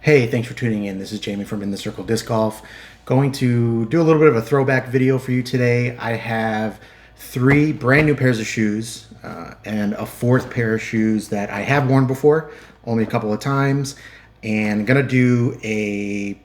Hey, thanks for tuning in. This is Jamie from In the Circle Disc Golf. Going to do a little bit of a throwback video for you today. I have 3 brand new pairs of shoes and a 4th pair of shoes that I have worn before, only a couple of times, and gonna do a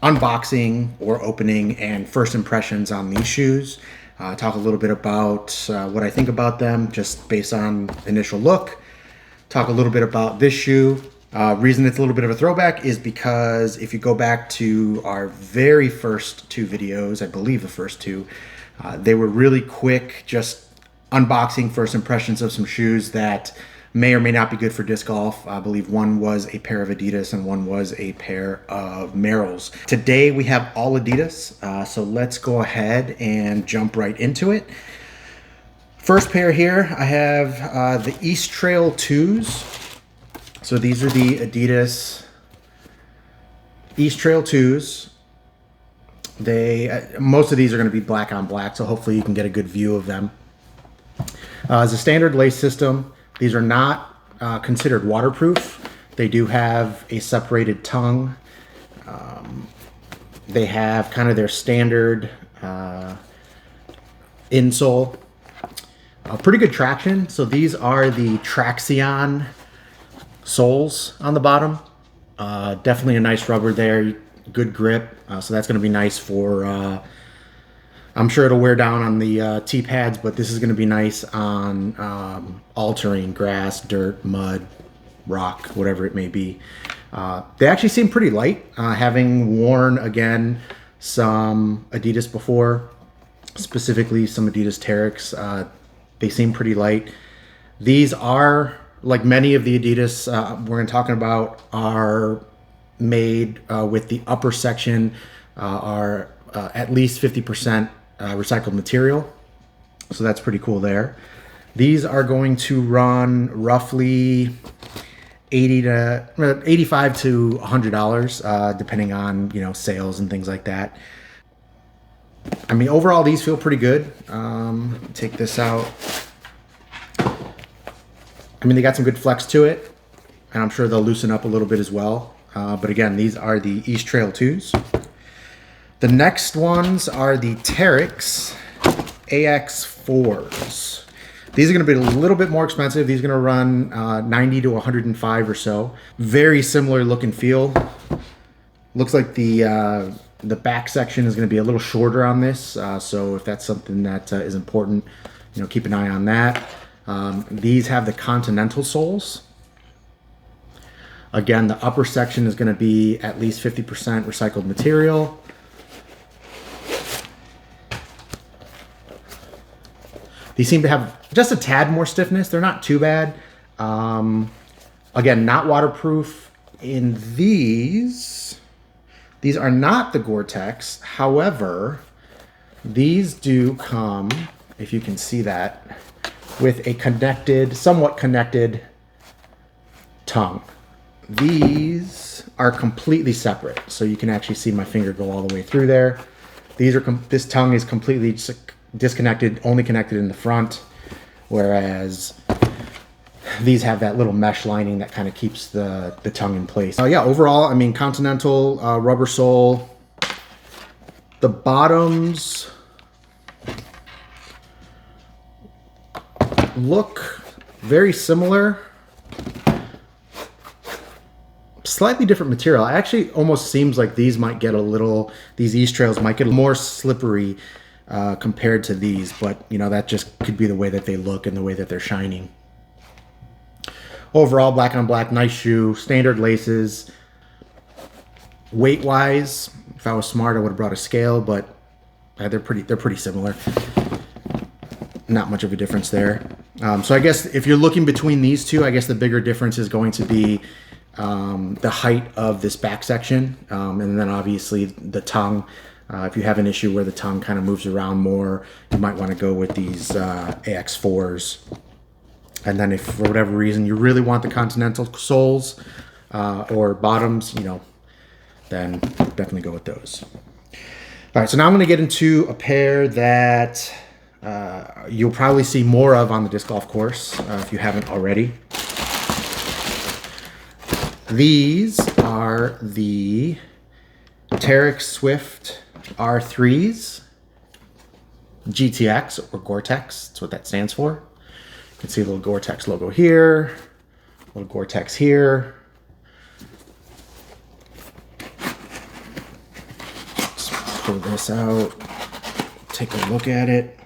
unboxing or opening and first impressions on these shoes. Talk a little bit about what I think about them just based on initial look. Talk a little bit about this shoe. Reason it's a little bit of a throwback is because if you go back to our very first 2 videos, I believe the first 2, they were really quick, just unboxing first impressions of some shoes that may or may not be good for disc golf. I believe one was a pair of ADIDAS and one was a pair of Merrells. Today we have all ADIDAS, so let's go ahead and jump right into it. First pair here, I have the Eastrail 2s. So these are the ADIDAS Eastrail 2s. Most of these are going to be black on black, so hopefully you can get a good view of them. As a standard lace system, these are not considered waterproof. They do have a separated tongue. They have kind of their standard insole. Pretty good traction. So these are the Traxion soles on the bottom. Definitely a nice rubber there, good grip. So that's going to be nice for, I'm sure it'll wear down on the T-pads, but this is going to be nice on all terrain, grass, dirt, mud, rock, whatever it may be. They actually seem pretty light. Having worn, again, some ADIDAS before, specifically some ADIDAS TERREX, they seem pretty light. These are, like many of the ADIDAS we're going to talk about, are made with the upper section are at least 50% recycled material. So that's pretty cool there. These are going to run roughly $85 to $100, depending on sales and things like that. I mean, overall, these feel pretty good. Take this out. I mean, they got some good flex to it, and I'm sure they'll loosen up a little bit as well. But again, these are the Eastrail 2s. The next ones are the TERREX AX4s. These are going to be a little bit more expensive. These are going to run 90 to 105 or so. Very similar look and feel. Looks like the back section is going to be a little shorter on this. So if that's something that is important, keep an eye on that. These have the Continental soles. Again, the upper section is going to be at least 50% recycled material. These seem to have just a tad more stiffness. They're not too bad. Again, not waterproof. In these are not the Gore-Tex. However, these do come, if you can see that, with a somewhat connected tongue. These are completely separate, so you can actually see my finger go all the way through there. This tongue is completely disconnected, only connected in the front, whereas these have that little mesh lining that kind of keeps the tongue in place. Yeah, overall, I mean, Continental rubber sole. The bottoms look very similar. Slightly different material. It actually almost seems like these Eastrails might get more slippery compared to these, but that just could be the way that they look and the way that they're shining. Overall, black on black, nice shoe, standard laces. Weight wise, if I was smart, I would have brought a scale, but they're pretty similar. Not much of a difference there. So I guess if you're looking between these two, I guess the bigger difference is going to be the height of this back section, and then obviously the tongue. If you have an issue where the tongue kind of moves around more, you might want to go with these AX4s. And then if for whatever reason you really want the Continental soles or bottoms, then definitely go with those. All right, so now I'm going to get into a pair that you'll probably see more of on the disc golf course if you haven't already. These are the TERREX Swift R3s GTX, or Gore-Tex. That's what that stands for. You can see a little Gore-Tex logo here, a little Gore-Tex here. Let's pull this out, take a look at it.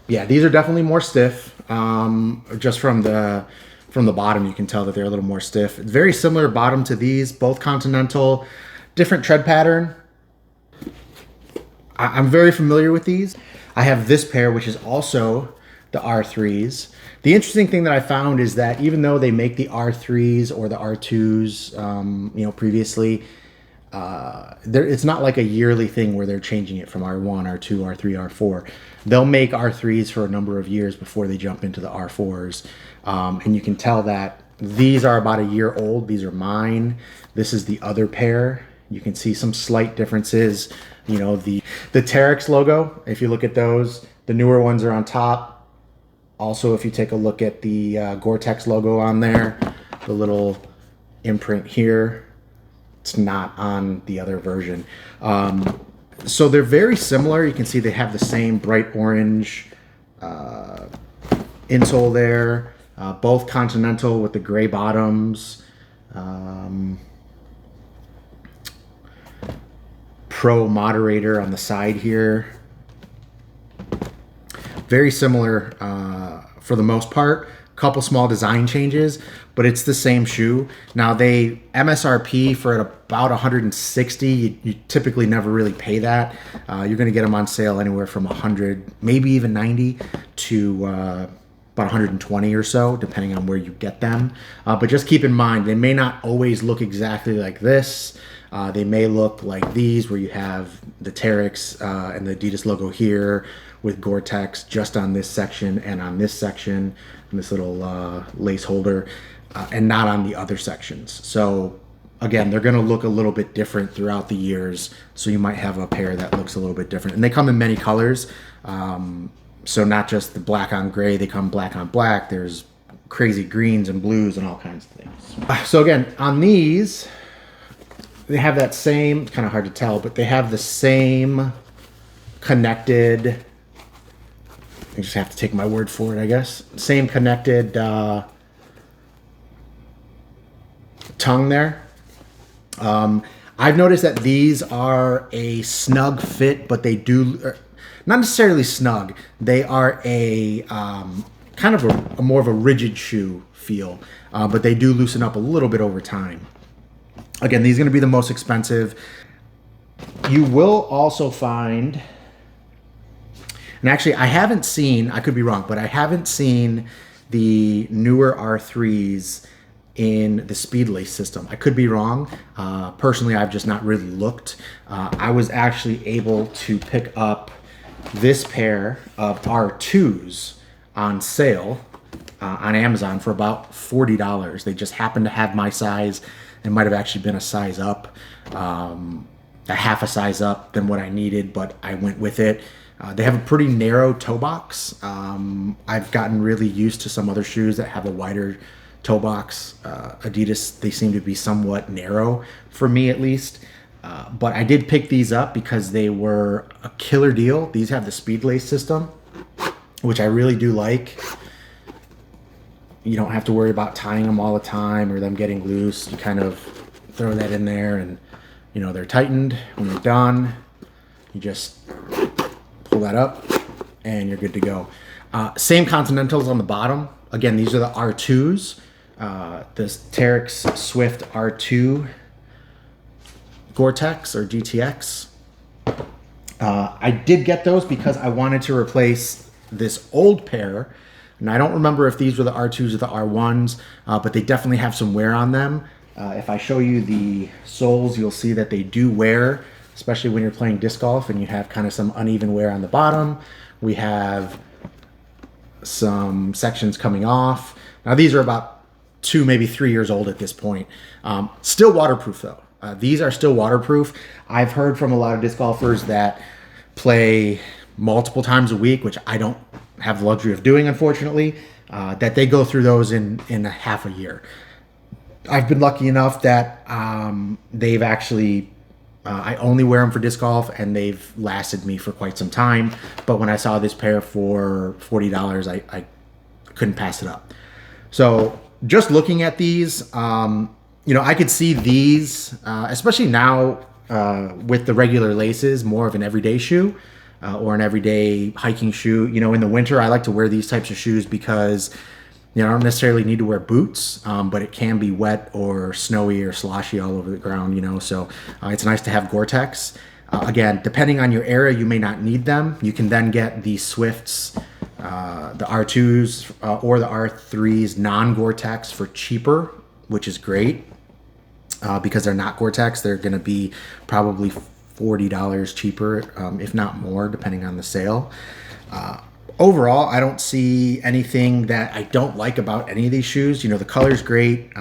Yeah, these are definitely more stiff. Just from the bottom, you can tell that they're a little more stiff. It's very similar bottom to these, both Continental, different tread pattern. I'm very familiar with these. I have this pair, which is also the R3s. The interesting thing that I found is that even though they make the R3s or the R2s, previously, it's not like a yearly thing where they're changing it from R1, R2, R3, R4. They'll make R3s for a number of years before they jump into the R4s. And you can tell that these are about a year old. These are mine. This is the other pair. You can see some slight differences. You know, the TERREX logo, if you look at those, the newer ones are on top. Also, if you take a look at the Gore-Tex logo on there, the little imprint here, it's not on the other version. So they're very similar. You can see they have the same bright orange insole there. Both Continental with the gray bottoms. Pro moderator on the side here. Very similar for the most part. Couple small design changes, but it's the same shoe. Now they MSRP for about 160. You typically never really pay that. You're going to get them on sale anywhere from 100, maybe even 90 to about 120 or so, depending on where you get them. But just keep in mind, they may not always look exactly like this. They may look like these, where you have the TERREX and the ADIDAS logo here with Gore-Tex just on this section and on this section, and this little lace holder, and not on the other sections. So again, they're going to look a little bit different throughout the years. So you might have a pair that looks a little bit different, and they come in many colors. So not just the black on gray, they come black on black. There's crazy greens and blues and all kinds of things. So again, on these, they have that same, it's kind of hard to tell, but they have the same connected, I just have to take my word for it, I guess. Same connected tongue there. I've noticed that these are a snug fit, but they do, not necessarily snug. They are a kind of a more of a rigid shoe feel, but they do loosen up a little bit over time. Again, these are going to be the most expensive. You will also find, and actually I haven't seen, I could be wrong, but I haven't seen the newer R3s in the speed lace system. I could be wrong. Personally, I've just not really looked. I was actually able to pick up this pair of R2s on sale on Amazon for about $40. They just happened to have my size. It might have actually been a size up, a half a size up than what I needed, but I went with it. They have a pretty narrow toe box. I've gotten really used to some other shoes that have a wider toe box. ADIDAS, they seem to be somewhat narrow for me at least. But I did pick these up because they were a killer deal. These have the speed lace system, which I really do like. You don't have to worry about tying them all the time or them getting loose. You kind of throw that in there and, you know, they're tightened. When you're done, you just pull that up and you're good to go. Same Continentals on the bottom. Again, these are the R2s. This TERREX Swift R3 Gore-Tex or GTX. I did get those because I wanted to replace this old pair. And I don't remember if these were the R2s or the R1s, but they definitely have some wear on them. If I show you the soles, you'll see that they do wear, especially when you're playing disc golf and you have kind of some uneven wear on the bottom. We have some sections coming off. Now these are about 2, maybe 3 years old at this point. Still waterproof though. These are still waterproof. I've heard from a lot of disc golfers that play multiple times a week, which I don't have the luxury of doing, unfortunately, that they go through those in a half a year. I've been lucky enough that they've actually, I only wear them for disc golf, and they've lasted me for quite some time. But when I saw this pair for $40, I couldn't pass it up. So just looking at these, you know, I could see these, especially now with the regular laces, more of an everyday shoe or an everyday hiking shoe. You know, in the winter, I like to wear these types of shoes because, you know, I don't necessarily need to wear boots, but it can be wet or snowy or sloshy all over the ground, you know, so it's nice to have Gore-Tex. Again, depending on your area, you may not need them. You can then get the Swifts, the R2s or the R3s non-Gore-Tex for cheaper, which is great because they're not Gore-Tex. They're going to be probably $40 cheaper, if not more, depending on the sale. Overall, I don't see anything that I don't like about any of these shoes. You know, the color's great.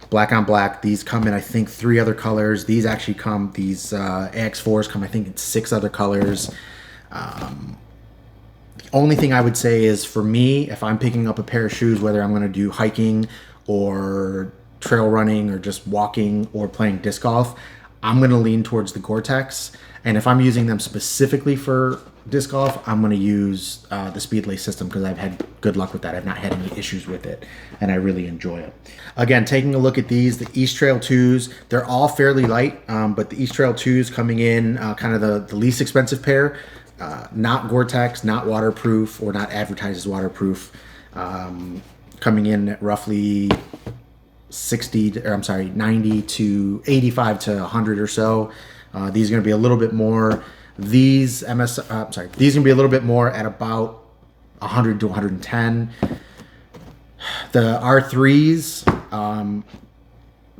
Black on black. These come in, I think, 3 other colors. These actually come, these AX4s come, I think, in 6 other colors. The only thing I would say is, for me, if I'm picking up a pair of shoes, whether I'm going to do hiking or trail running or just walking or playing disc golf, I'm going to lean towards the Gore-Tex. And if I'm using them specifically for disc golf, I'm going to use the Speedlay system because I've had good luck with that. I've not had any issues with it, and I really enjoy it. Again, taking a look at these, the Eastrail 2s, they're all fairly light, but the Eastrail 2s coming in kind of the least expensive pair, not Gore-Tex, not waterproof, or not advertised as waterproof, coming in at roughly 90 to 85 to 100 or so. These are going to be a little bit more. These these are going to be a little bit more at about 100 to 110. The R3s,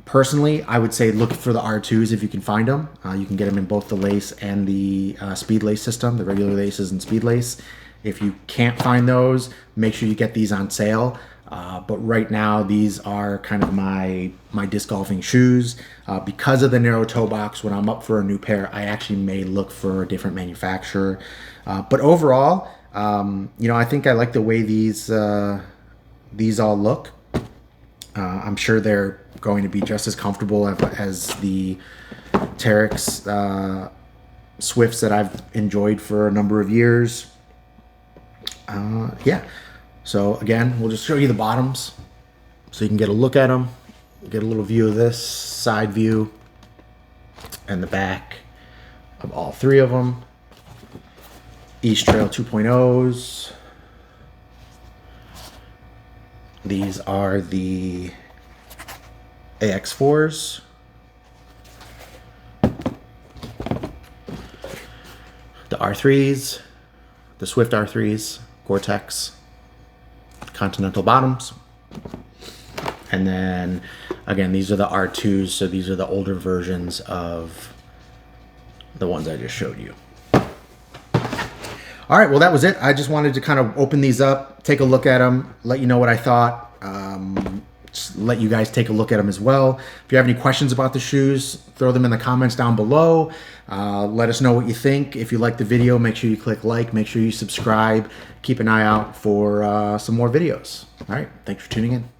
personally, I would say look for the R2s if you can find them. You can get them in both the lace and the speed lace system, the regular laces and speed lace. If you can't find those, make sure you get these on sale. But right now, these are kind of my disc golfing shoes. Because of the narrow toe box, when I'm up for a new pair, I actually may look for a different manufacturer. But overall, you know, I think I like the way these all look. I'm sure they're going to be just as comfortable as the TERREX Swifts that I've enjoyed for a number of years. Yeah. So again, we'll just show you the bottoms so you can get a look at them, get a little view of this, side view, and the back of all 3 of them. Eastrail 2.0s. These are the AX4s. The R3s, the Swift R3s, Gore-Tex. Continental bottoms. And then again, these are the R2s, so these are the older versions of the ones I just showed you. All right, well, that was it. I just wanted to kind of open these up, take a look at them, let you know what I thought, just let you guys take a look at them as well. If you have any questions about the shoes, throw them in the comments down below. Let us know what you think. If you like the video, make sure you click like, make sure you subscribe. Keep an eye out for some more videos. All right, thanks for tuning in.